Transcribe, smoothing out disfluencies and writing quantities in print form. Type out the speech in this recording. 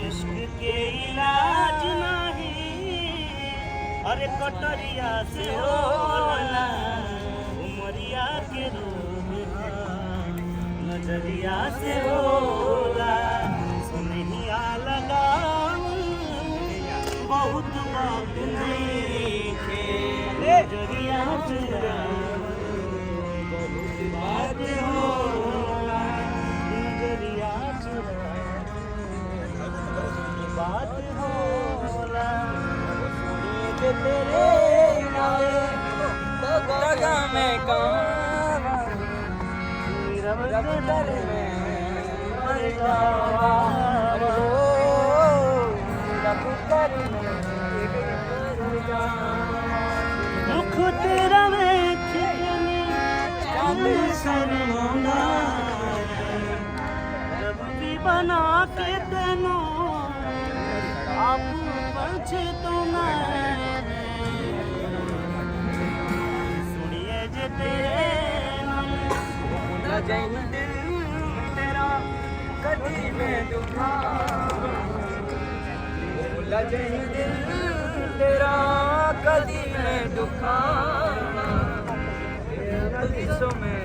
इश्क के इलाज नहीं अरे कटरिया से होला उमरिया के रोग नजरिया से होला सुनहिया लगाम बहुत बात नहीं खे नजरिया से बहुत बात होला नजरिया से बात होला के तेरे नाले दगा में रब दर में मर जावा रब दर में मर जावा मुख तेरा वेख चांद सरमोना रब भी बना के तेनों आप पंछी तो सुनिए जे तेरे नाम जैन दिल तेरा कदी में दुखा जैन दिल तेरा कदी में दुखा में